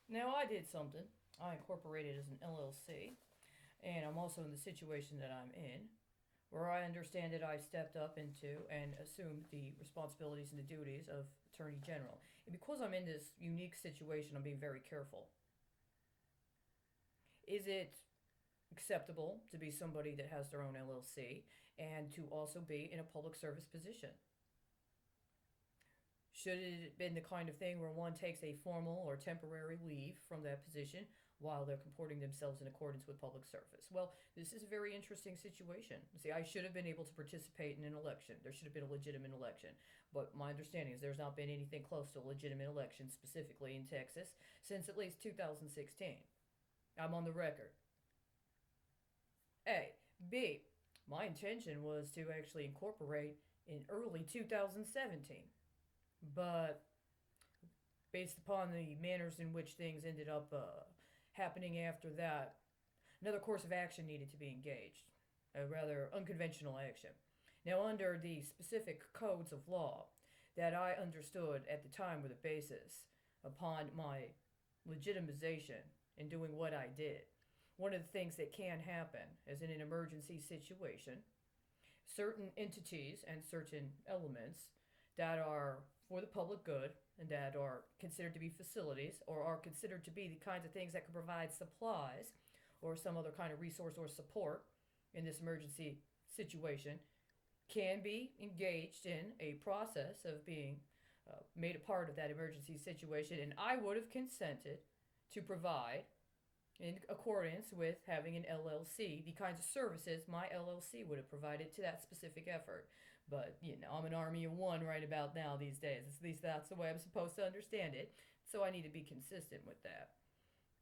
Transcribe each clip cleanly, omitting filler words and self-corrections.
Now, I did something. I incorporated as an LLC, and I'm also in the situation that I'm in, where I understand that I stepped up into and assumed the responsibilities and the duties of Attorney General. And because I'm in this unique situation, I'm being very careful. Is it acceptable to be somebody that has their own LLC and to also be in a public service position? Should it have been the kind of thing where one takes a formal or temporary leave from that position while they're comporting themselves in accordance with public service? Well, this is a very interesting situation. See, I should have been able to participate in an election. There should have been a legitimate election. But my understanding is there's not been anything close to a legitimate election, specifically in Texas, since at least 2016. I'm on the record. A. B. My intention was to actually incorporate in early 2017. But based upon the manners in which things ended up happening after that, another course of action needed to be engaged, a rather unconventional action. Now, under the specific codes of law that I understood at the time were the basis upon my legitimization in doing what I did, one of the things that can happen is in an emergency situation, certain entities and certain elements that are for the public good and that are considered to be facilities or are considered to be the kinds of things that could provide supplies or some other kind of resource or support in this emergency situation can be engaged in a process of being made a part of that emergency situation. And I would have consented to provide, in accordance with having an LLC, the kinds of services my LLC would have provided to that specific effort. But, I'm an army of one right about now these days. At least that's the way I'm supposed to understand it. So I need to be consistent with that.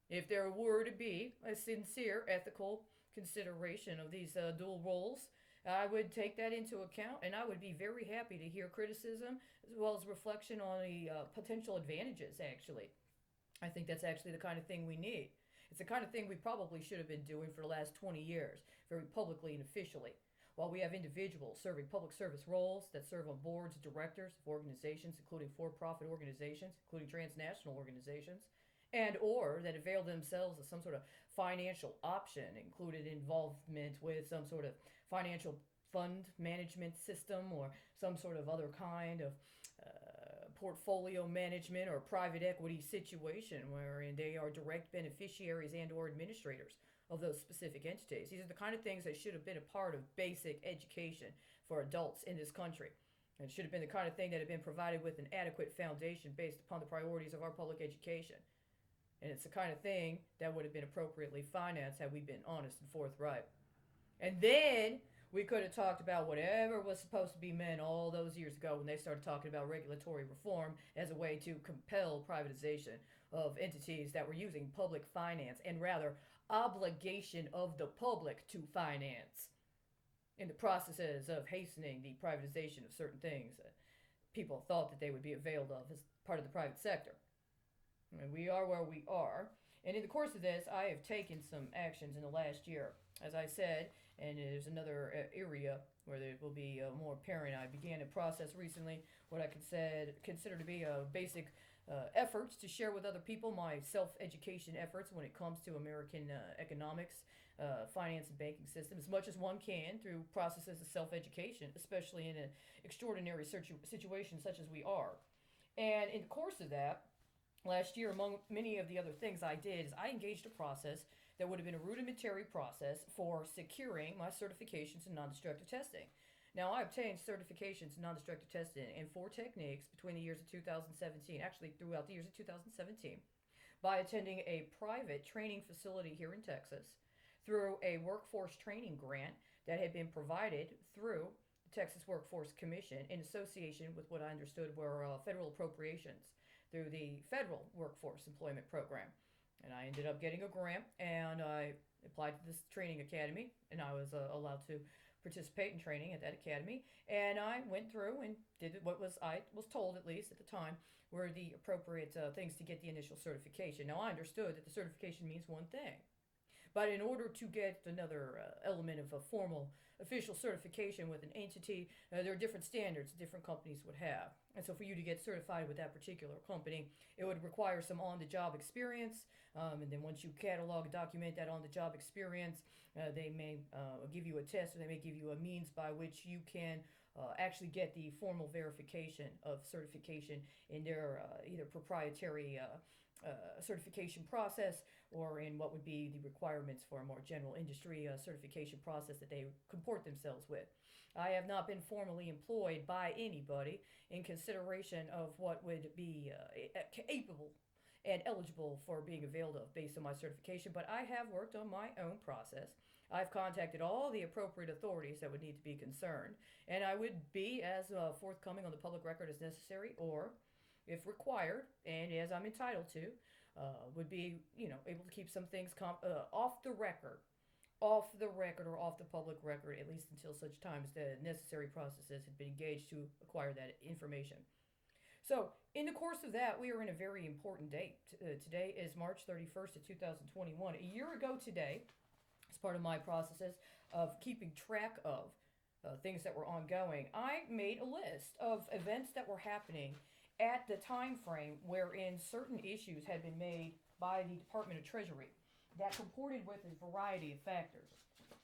If there were to be a sincere ethical consideration of these dual roles, I would take that into account, and I would be very happy to hear criticism as well as reflection on the potential advantages, actually. I think that's actually the kind of thing we need. It's the kind of thing we probably should have been doing for the last 20 years, very publicly and officially. While we have individuals serving public service roles that serve on boards of directors of organizations, including for-profit organizations, including transnational organizations, and or that avail themselves of some sort of financial option, included involvement with some sort of financial fund management system or some sort of other kind of portfolio management or private equity situation wherein they are direct beneficiaries and or administrators of those specific entities. These are the kind of things that should have been a part of basic education for adults in this country. It should have been the kind of thing that had been provided with an adequate foundation based upon the priorities of our public education. And it's the kind of thing that would have been appropriately financed had we been honest and forthright. And then we could have talked about whatever was supposed to be meant all those years ago when they started talking about regulatory reform as a way to compel privatization of entities that were using public finance and rather obligation of the public to finance in the processes of hastening the privatization of certain things that people thought that they would be availed of as part of the private sector. I mean, we are where we are. And in the course of this, I have taken some actions in the last year. As I said, and there's another area where it will be more apparent. I began a process recently, what I consider to be a basic efforts to share with other people my self-education efforts when it comes to American economics, finance, and banking system, as much as one can through processes of self-education, especially in an extraordinary situation such as we are. And in the course of that, last year, among many of the other things I did, is I engaged a process that would have been a rudimentary process for securing my certifications in non-destructive testing. Now, I obtained certifications in non-destructive testing in four techniques between the years of 2017, actually throughout the years of 2017, by attending a private training facility here in Texas through a workforce training grant that had been provided through the Texas Workforce Commission in association with what I understood were federal appropriations through the Federal Workforce Employment Program. And I ended up getting a grant and I applied to this training academy and I was allowed to participate in training at that academy. And I went through and did what I was told, at least at the time, were the appropriate things to get the initial certification. Now, I understood that the certification means one thing, But in order to get another element of a formal official certification with an entity, there are different standards different companies would have. And so for you to get certified with that particular company, it would require some on the job experience. And then once you catalog and document that on the job experience, they may give you a test, or they may give you a means by which you can actually get the formal verification of certification in their either proprietary certification process, or in what would be the requirements for a more general industry certification process that they comport themselves with. I have not been formally employed by anybody in consideration of what would be capable and eligible for being availed of based on my certification, but I have worked on my own process. I've contacted all the appropriate authorities that would need to be concerned, and I would be as forthcoming on the public record as necessary, or if required, and as I'm entitled to, would be, able to keep some things off the record, or off the public record, at least until such times the necessary processes had been engaged to acquire that information. So, in the course of that, we are in a very important date. Today is March 31st of 2021. A year ago today, as part of my processes of keeping track of things that were ongoing, I made a list of events that were happening at the time frame wherein certain issues had been made by the Department of Treasury that comported with a variety of factors.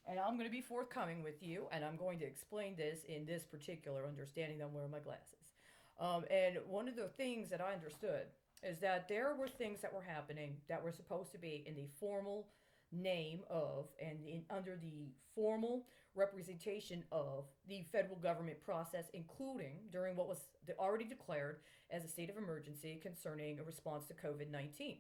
And I'm going to be forthcoming with you, and I'm going to explain this in this particular understanding. I'm wearing my glasses. And one of the things that I understood is that there were things that were happening that were supposed to be in the formal name of, and under the formal representation of, the federal government process, including during what was already declared as a state of emergency concerning a response to COVID-19.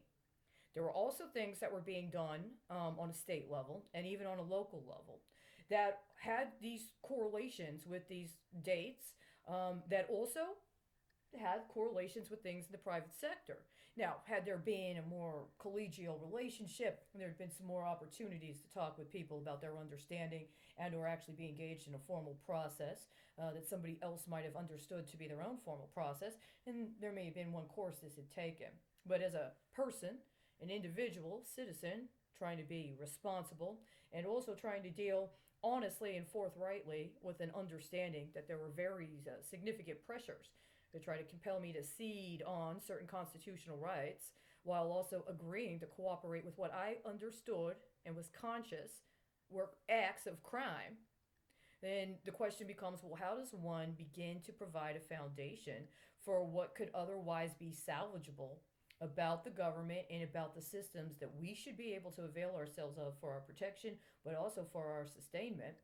There were also things that were being done on a state level and even on a local level that had these correlations with these dates, that also had correlations with things in the private sector. Now, had there been a more collegial relationship, there had been some more opportunities to talk with people about their understanding and or actually be engaged in a formal process that somebody else might have understood to be their own formal process, and there may have been one course this had taken. But as a person, an individual, citizen, trying to be responsible and also trying to deal honestly and forthrightly with an understanding that there were very significant pressures to try to compel me to cede on certain constitutional rights, while also agreeing to cooperate with what I understood and was conscious were acts of crime, then the question becomes, well, how does one begin to provide a foundation for what could otherwise be salvageable about the government and about the systems that we should be able to avail ourselves of for our protection, but also for our sustainment,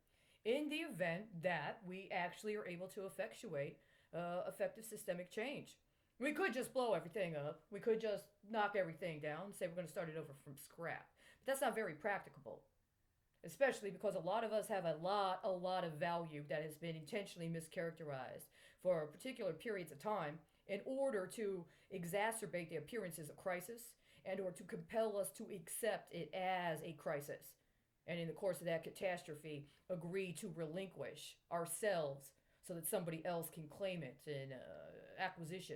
in the event that we actually are able to effectuate effective systemic change? We could just blow everything up. We could just knock everything down and say we're going to start it over from scrap. But that's not very practicable, especially because a lot of us have a lot of value that has been intentionally mischaracterized for particular periods of time in order to exacerbate the appearances of crisis and or to compel us to accept it as a crisis. And in the course of that catastrophe, agree to relinquish ourselves so that somebody else can claim it in acquisition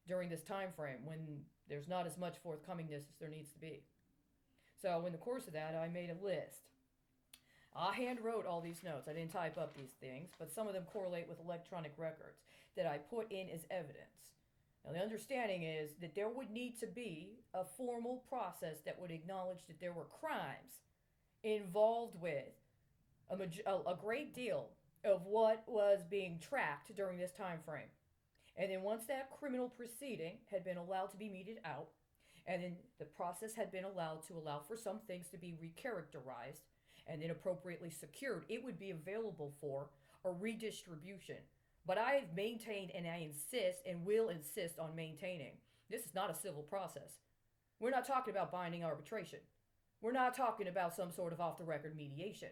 during this time frame when there's not as much forthcomingness as there needs to be. So in the course of that, I made a list. I hand wrote all these notes. I didn't type up these things, but some of them correlate with electronic records that I put in as evidence. Now, the understanding is that there would need to be a formal process that would acknowledge that there were crimes involved with a great deal of what was being tracked during this time frame. And then once that criminal proceeding had been allowed to be meted out, and then the process had been allowed to allow for some things to be recharacterized and then appropriately secured, it would be available for a redistribution. But I've maintained, and I insist and will insist on maintaining, this is not a civil process. We're not talking about binding arbitration. We're not talking about some sort of off-the-record mediation.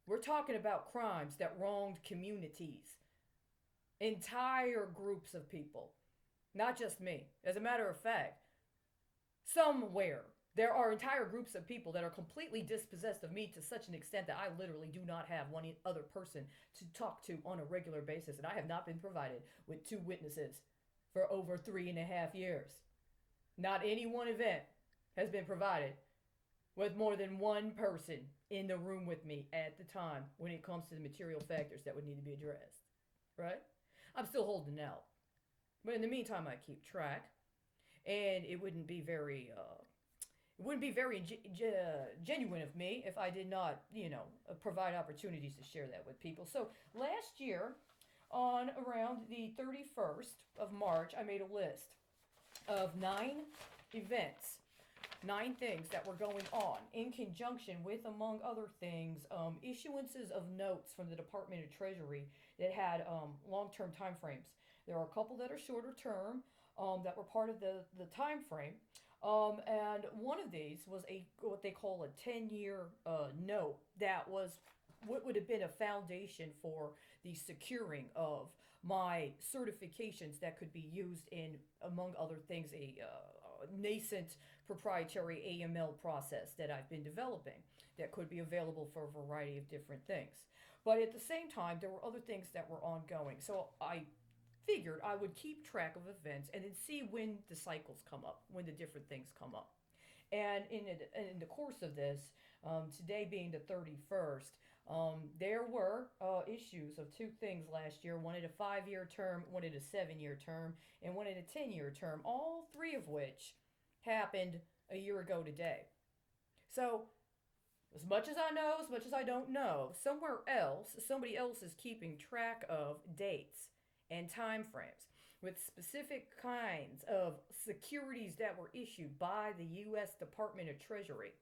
We're talking about crimes that wronged communities, entire groups of people, not just me. As a matter of fact, somewhere there are entire groups of people that are completely dispossessed of me to such an extent that I literally do not have one other person to talk to on a regular basis. And I have not been provided with 2 witnesses for over 3.5 years. Not any one event has been provided with more than one person in the room with me at the time when it comes to the material factors that would need to be addressed. Right? I'm still holding out. But in the meantime, I keep track, and it wouldn't be very genuine of me if I did not, provide opportunities to share that with people. So last year, on around the 31st of March, I made a list of 9 events, 9 things that were going on in conjunction with, among other things, issuances of notes from the Department of Treasury that had long-term time frames. There are a couple that are shorter term that were part of the time frame. And one of these was what they call a 10-year note that was what would have been a foundation for the securing of my certifications that could be used in, among other things, a nascent proprietary AML process that I've been developing that could be available for a variety of different things. But at the same time, there were other things that were ongoing. So I figured I would keep track of events and then see when the cycles come up, when the different things come up. And in the course of this, today being the 31st, there were issues of 2 things last year. One at a 5-year term, one at a 7-year term, and one at a 10-year term, all 3 of which happened a year ago today. So, as much as I know, as much as I don't know, somewhere else, somebody else is keeping track of dates and time frames with specific kinds of securities that were issued by the U.S. Department of Treasury.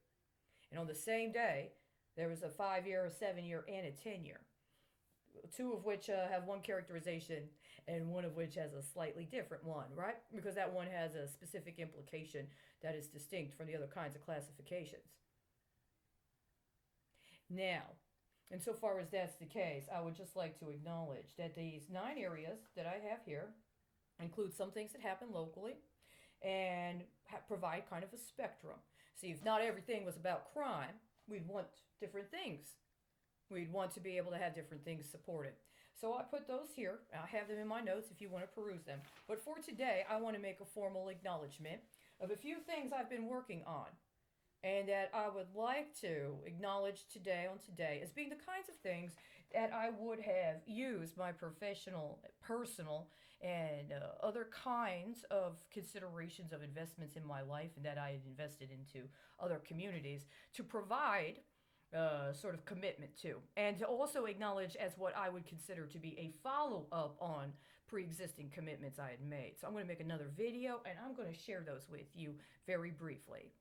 And on the same day, there was a 5-year, a 7-year, and a 10-year. 2 of which have one characterization and one of which has a slightly different one, right? Because that one has a specific implication that is distinct from the other kinds of classifications. Now, insofar as that's the case, I would just like to acknowledge that these 9 areas that I have here include some things that happen locally and provide kind of a spectrum. See, if not everything was about crime, we'd want different things. We'd want to be able to have different things supported. So I put those here. I have them in my notes if you want to peruse them. But for today, I want to make a formal acknowledgement of a few things I've been working on and that I would like to acknowledge today as being the kinds of things that I would have used my professional, personal, and other kinds of considerations of investments in my life and that I had invested into other communities to provide sort of commitment to, and to also acknowledge as what I would consider to be a follow-up on pre-existing commitments I had made. So I'm going to make another video and I'm going to share those with you very briefly.